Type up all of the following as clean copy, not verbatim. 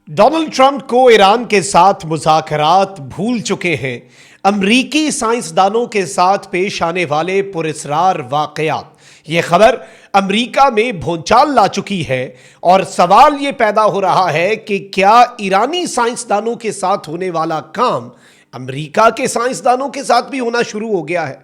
Donald Trump को Iran के साथ मुज़ाकरात भूल चुके हैं। अमरीकी साइंसदानों के साथ पेश आने वाले पुरस्रार वाकयात, ये खबर अमरीका में भूचाल ला चुकी है और सवाल ये पैदा हो रहा है कि क्या ईरानी साइंसदानों के साथ होने वाला काम अमरीका के साइंसदानों के साथ भी होना शुरू हो गया है।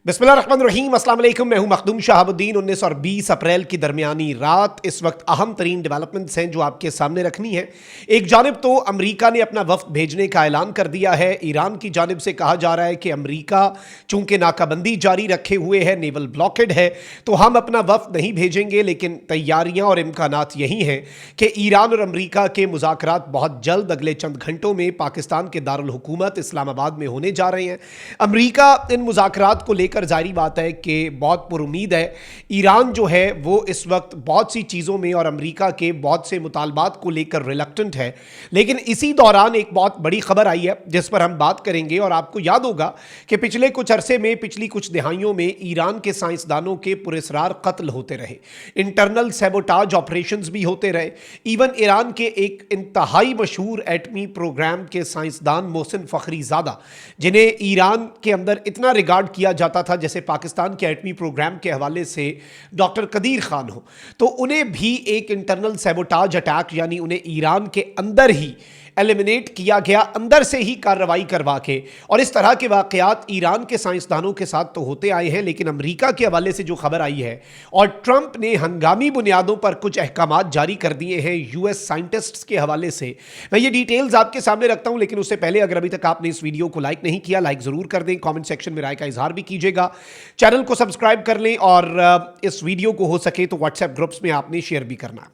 बिस्मिल्लाहिर्रहमानिर्रहीम, अस्सलाम वालेकुम। मैं हूं मखदूम शहाबुद्दीन। 19 और 20 अप्रैल की दरमियानी रात इस वक्त अहम तरीन डेवलपमेंट्स हैं जो आपके सामने रखनी है। एक जानिब तो अमरीका ने अपना वफ्द भेजने का ऐलान कर दिया है। ईरान की जानिब से कहा जा रहा है कि अमरीका चूंकि नाकाबंदी जारी रखे हुए है, नेवल ब्लॉकेड है, तो हम अपना वफ्द नहीं भेजेंगे। लेकिन तैयारियां और इम्कानात यही हैं कि ईरान और अमरीका के मुज़ाकरात बहुत जल्द अगले चंद घंटों में पाकिस्तान के दारुल हुकूमत इस्लामाबाद में होने जा रहे हैं। अमरीका इन मुज़ाकरात को कर जारी बात है कि बहुत पुरुमीद है। ईरान जो है वो इस वक्त बहुत सी चीज़ों में और अमरीका के बहुत से मुतालबात को लेकर रिलक्टेंट है। लेकिन इसी दौरान एक बहुत बड़ी खबर आई है जिस पर हम बात करेंगे। और आपको याद होगा कि पिछले कुछ अरसे में, पिछली कुछ दिहाइयों में ईरान के साइंसदानों के पुरस्रार कत्ल होते रहे, इंटरनल सैबोटाज ऑपरेशंस भी होते रहे। इवन ईरान के एक इंतहाई मशहूर एटमी प्रोग्राम के साइंसदान मोहसिन फ़खरीज़ादा, जिन्हें ईरान के अंदर इतना रिगार्ड किया जाता था जैसे पाकिस्तान के एटमी प्रोग्राम के हवाले से डॉक्टर कदीर खान हो, तो उन्हें भी एक इंटरनल सैबोटाज अटैक यानी उन्हें ईरान के अंदर ही एलिमिनेट किया गया, अंदर से ही कार्रवाई करवा के। और इस तरह के वाकयात ईरान के साइंसदानों के साथ तो होते आए हैं, लेकिन अमरीका के हवाले से जो खबर आई है और ट्रंप ने हंगामी बुनियादों पर कुछ अहकामात जारी कर दिए हैं यूएस साइंटिस्ट्स के हवाले से, मैं ये डिटेल्स आपके सामने रखता हूं। लेकिन उससे पहले अगर अभी तक आपने इस वीडियो को लाइक नहीं किया, लाइक जरूर कर दें, कॉमेंट सेक्शन में राय का इजहार भी कीजिएगा, चैनल को सब्सक्राइब कर लें और इस वीडियो को हो सके तो व्हाट्सएप ग्रुप्स में आपने शेयर भी करना।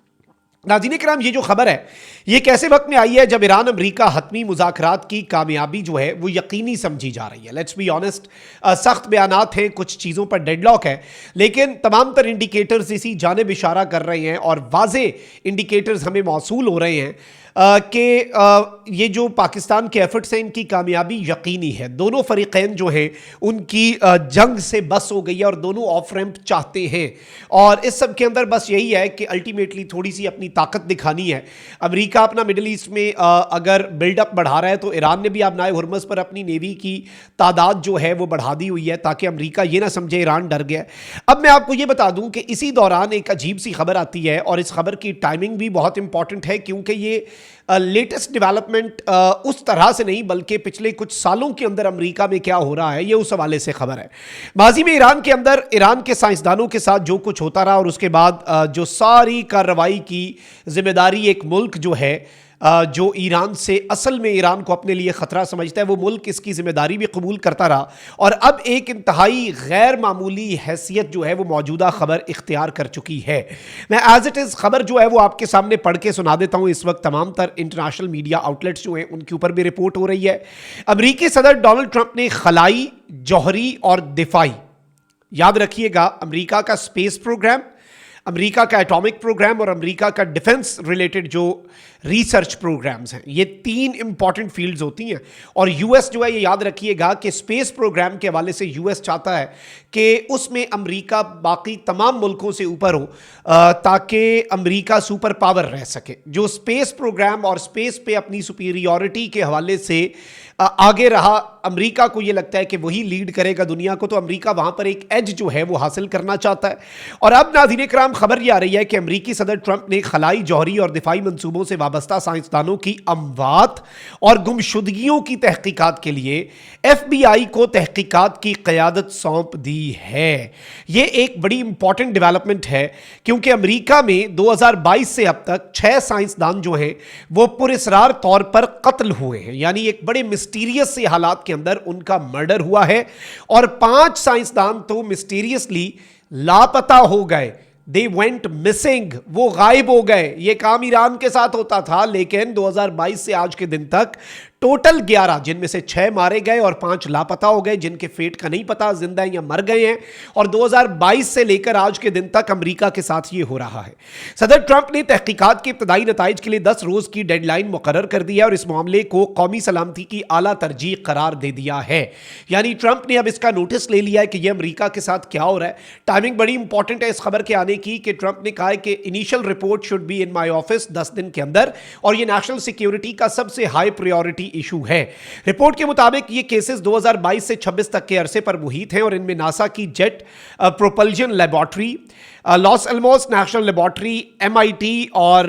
नाज़रीन किराम, ये जो खबर है ये कैसे वक्त में आई है जब ईरान अमरीका हतमी मुज़ाकरात की कामयाबी जो है वो यकीनी समझी जा रही है। लेट्स बी ऑनेस्ट, सख्त बयानात हैं, कुछ चीज़ों पर डेडलॉक है, लेकिन तमाम तर इंडिकेटर्स इसी जानिब इशारा कर रहे हैं और वाज़े इंडिकेटर्स हमें मौसूल हो रहे हैं कि ये जो पाकिस्तान के एफर्ट्स हैं इनकी कामयाबी यकीनी है। दोनों फरीक़ैन जो हैं उनकी जंग से बस हो गई है और दोनों ऑफ रैंप चाहते हैं। और इस सब के अंदर बस यही है कि अल्टीमेटली थोड़ी सी अपनी ताकत दिखानी है। अमेरिका अपना मिडल ईस्ट में अगर बिल्डअप बढ़ा रहा है तो ईरान ने भी अब नाए हुर्मुज़ पर अपनी नेवी की तादाद जो है वो बढ़ा दी हुई है ताकि अमेरिका ये ना समझे ईरान डर गया। अब मैं आपको ये बता दूं कि इसी दौरान एक अजीब सी खबर आती है और इस खबर की टाइमिंग भी बहुत इंपॉर्टेंट है, क्योंकि ये लेटेस्ट डेवलपमेंट उस तरह से नहीं बल्कि पिछले कुछ सालों के अंदर अमेरिका में क्या हो रहा है ये उस हवाले से खबर है। माजी में ईरान के अंदर ईरान के साइंसदानों के साथ जो कुछ होता रहा और उसके बाद जो सारी कार्रवाई की जिम्मेदारी एक मुल्क जो है जो ईरान से असल में ईरान को अपने लिए ख़तरा समझता है, वो मुल्क इसकी जिम्मेदारी भी कबूल करता रहा। और अब एक इंतहाई गैर मामूली हैसियत जो है वो मौजूदा ख़बर इख्तियार कर चुकी है। मैं एज इट इज़ खबर जो है वो आपके सामने पढ़ के सुना देता हूँ। इस वक्त तमाम तर इंटरनेशनल मीडिया आउटलेट्स जो हैं उनके ऊपर भी रिपोर्ट हो रही है। अमरीकी सदर डोनाल्ड ट्रंप ने खलाई, जौहरी और दिफाई, याद रखिएगा, अमरीका का स्पेस प्रोग्राम, अमेरिका का एटॉमिक प्रोग्राम और अमेरिका का डिफेंस रिलेटेड जो रिसर्च प्रोग्राम्स हैं, ये तीन इंपॉर्टेंट फील्ड्स होती हैं। और यूएस जो है ये याद रखिएगा कि स्पेस प्रोग्राम के हवाले से यूएस चाहता है कि उसमें अमेरिका बाकी तमाम मुल्कों से ऊपर हो ताकि अमेरिका सुपर पावर रह सके। जो स्पेस प्रोग्राम और स्पेस पे अपनी सुपीरियॉरिटी के हवाले से आगे रहा, अमेरिका को ये लगता है कि वही लीड करेगा दुनिया को, तो अमेरिका वहाँ पर एक एज जो है वो हासिल करना चाहता है। और अब नाज़रीन इकराम खबर ये आ रही है कि अमेरिकी सदर ट्रंप ने खलाई, जौहरी और दिफाई मंसूबों से वाबस्ता साइंसदानों की अमवात और गुमशुदगियों की तहकीकात के लिए FBI को तहकीकात की क़यादत सौंप दी है। ये एक बड़ी इंपॉर्टेंट डेवलपमेंट है क्योंकि अमेरिका में 2022 से अब तक 6 साइंसदान जो हैं वो पुरस्रार तौर पर कत्ल हुए हैं, यानी एक बड़े मिस्टीरियस से हालात के अंदर उनका मर्डर हुआ है। और 5 साइंसदान तो मिस्टीरियसली लापता हो गए, दे वेंट मिसिंग, वो गायब हो गए। ये काम ईरान के साथ होता था, लेकिन 2022 से आज के दिन तक टोटल 11, जिनमें से 6 मारे गए और 5 लापता हो गए, जिनके फेट का नहीं पता, जिंदा हैं या मर गए हैं। और 2022 से लेकर आज के दिन तक अमेरिका के साथ ये हो रहा है। सदर ट्रंप ने तहकीकात के इब्तदाई नताइज के लिए 10 रोज की डेडलाइन मुकर्रर कर दिया और इस मामले को कौमी सलामती की आला तरजीह करार दे दिया है। यानी ट्रंप ने अब इसका नोटिस ले लिया है कि यह अमेरिका के साथ क्या हो रहा है। टाइमिंग बड़ी इंपॉर्टेंट है इस खबर के आने की कि ट्रंप ने कहा है कि initial report should be in my office 10 दिन के अंदर, और यह नेशनल सिक्योरिटी का सबसे हाई प्रायोरिटी इशू है। रिपोर्ट के मुताबिक ये केसेस 2022 से 26 तक के अरसे पर मुहित हैं और इनमें नासा की jet propulsion laboratory, loss Alamos national laboratory, MIT और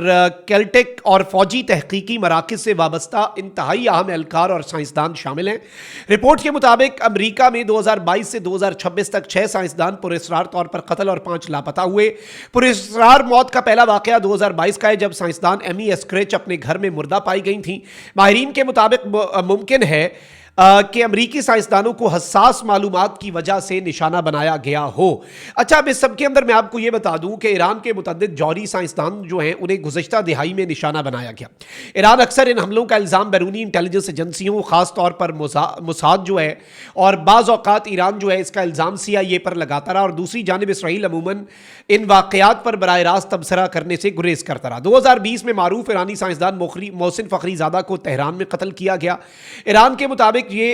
कैलटेक और फौजी तहकीकी मराकज से वाबस्ता इंतहाई अहम एहलकार और साइंसदान शामिल हैं। रिपोर्ट के मुताबिक अमेरिका में 2022 से 2026 तक 6 साइंसदान पुरस्रार तौर पर कत्ल और 5 लापता हुए। पुरस्रार मौत का पहला वाकया 2022 का है जब साइंसदान एमी एस्क्रेच अपने घर में मुर्दा पाई गई थी। माहिरीन के मुताबिक मुमकिन है कि अमरीकी साइंसदानों को हसास मालूमात की वजह से निशाना बनाया गया हो। अच्छा, अब इस सब के अंदर मैं आपको यह बता दूं कि ईरान के मुतअद्दिद जौहरी साइंसदान जो हैं उन्हें गुज़श्ता दिहाई में निशाना बनाया गया। ईरान अक्सर इन हमलों का इल्ज़ाम बैरूनी इंटेलिजेंस एजेंसियों, ख़ासतौर पर मुसाद जो है, और बाज़ औक़ात ईरान जो है इसका इल्ज़ाम CIA पर लगाता रहा, और दूसरी जानिब इसराइल अमूमन इन वाक़यात पर बराह रास्त तबसरा करने से गुरेज करता रहा। 2020 में मारूफ ईरानी साइंसदान मोहसिन फ़खरीज़ादा को तेहरान में कत्ल किया गया। ईरान के मुताबिक ये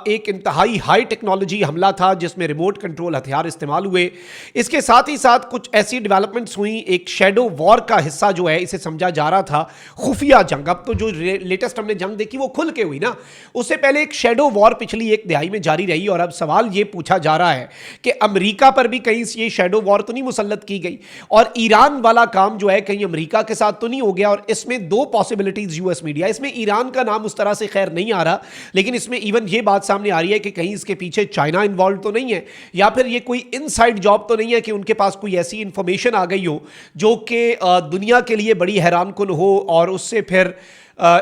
एक इंतहाई हाई टेक्नोलॉजी हमला था जिसमें रिमोट कंट्रोल हथियार इस्तेमाल हुए। इसके साथ ही साथ कुछ ऐसी डेवलपमेंट्स हुई। एक शेडो वॉर का हिस्सा जो है इसे समझा जा रहा था खुफिया जंग। अब तो जो लेटेस्ट हमने जंग देखी वो खुल के हुई ना, उससे पहले एक शेडो वॉर पिछली एक दिहाई में जारी रही। और अब सवाल ये पूछा जा रहा है कि अमेरिका पर भी कहीं ये शेडो वॉर तो नहीं मुसल्लत की गई, और ईरान वाला काम जो है कहीं अमेरिका के साथ तो नहीं हो गया। और इसमें दो पॉसिबिलिटीज यूएस मीडिया, इसमें ईरान का नाम उस तरह से खैर नहीं आ रहा, लेकिन इसमें इवन ये बात सामने आ रही है कि कहीं इसके पीछे चाइना इन्वॉल्व तो नहीं है, या फिर ये कोई इनसाइड जॉब तो नहीं है कि उनके पास कोई ऐसी इंफॉर्मेशन आ गई हो जो कि दुनिया के लिए बड़ी हैरानकुन हो और उससे फिर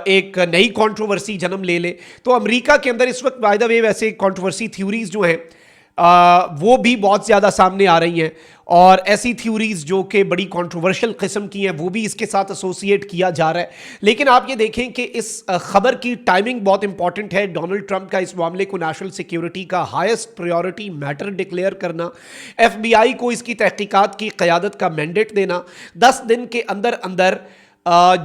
एक नई कंट्रोवर्सी जन्म ले ले। तो अमेरिका के अंदर इस वक्त बाय द वे वैसे कंट्रोवर्सी थ्योरीज जो हैं वो भी बहुत ज़्यादा सामने आ रही हैं, और ऐसी थ्योरीज जो कि बड़ी कंट्रोवर्शियल किस्म की हैं वो भी इसके साथ एसोसिएट किया जा रहा है। लेकिन आप ये देखें कि इस खबर की टाइमिंग बहुत इंपॉर्टेंट है। डोनाल्ड ट्रंप का इस मामले को नेशनल सिक्योरिटी का हाईएस्ट प्रायोरिटी मैटर डिक्लेयर करना, FBI को इसकी तहकीकात की क़यादत का मैंडेट देना, 10 दिन के अंदर अंदर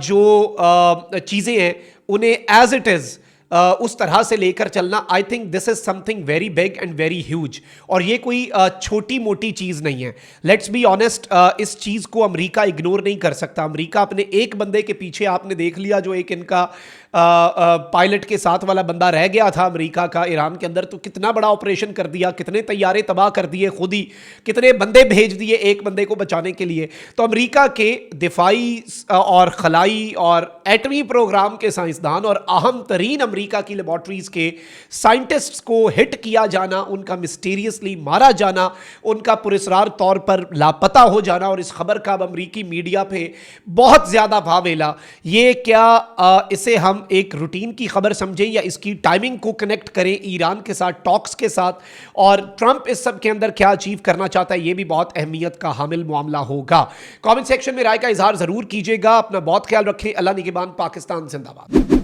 जो चीज़ें हैं उन्हें एज इट इज़ उस तरह से लेकर चलना। I think this is something very big and very huge, और ये कोई छोटी मोटी चीज़ नहीं है। लेट्स बी ऑनेस्ट, इस चीज़ को अमेरिका इग्नोर नहीं कर सकता। अमेरिका अपने एक बंदे के पीछे, आपने देख लिया जो एक इनका पायलट के साथ वाला बंदा रह गया था अमेरिका का ईरान के अंदर, तो कितना बड़ा ऑपरेशन कर दिया, कितने तैयारे तबाह कर दिए खुद ही, कितने बंदे भेज दिए एक बंदे को बचाने के लिए। तो अमेरिका के दिफाई और खलाई और एटमी प्रोग्राम के साइंसदान और अहम तरीन अमेरिका की लेबॉर्ट्रीज के साइंटिस्ट्स को हिट किया जाना, उनका मिस्टीरियसली मारा जाना, उनका पुरस्रार तौर पर लापता हो जाना, और इस खबर का अब अमेरिकी मीडिया पे बहुत ज़्यादा भावेला। ये क्या इसे हम एक रूटीन की खबर समझें या इसकी टाइमिंग को कनेक्ट करें ईरान के साथ, टॉक्स के साथ, और ट्रंप इस सब के अंदर क्या अचीव करना चाहता है, ये भी बहुत अहमियत का हामिल मामला होगा। कमेंट सेक्शन में राय का इजहार जरूर कीजिएगा। अपना बहुत ख्याल रखें। अल्लाह निगहबान। पाकिस्तान जिंदाबाद।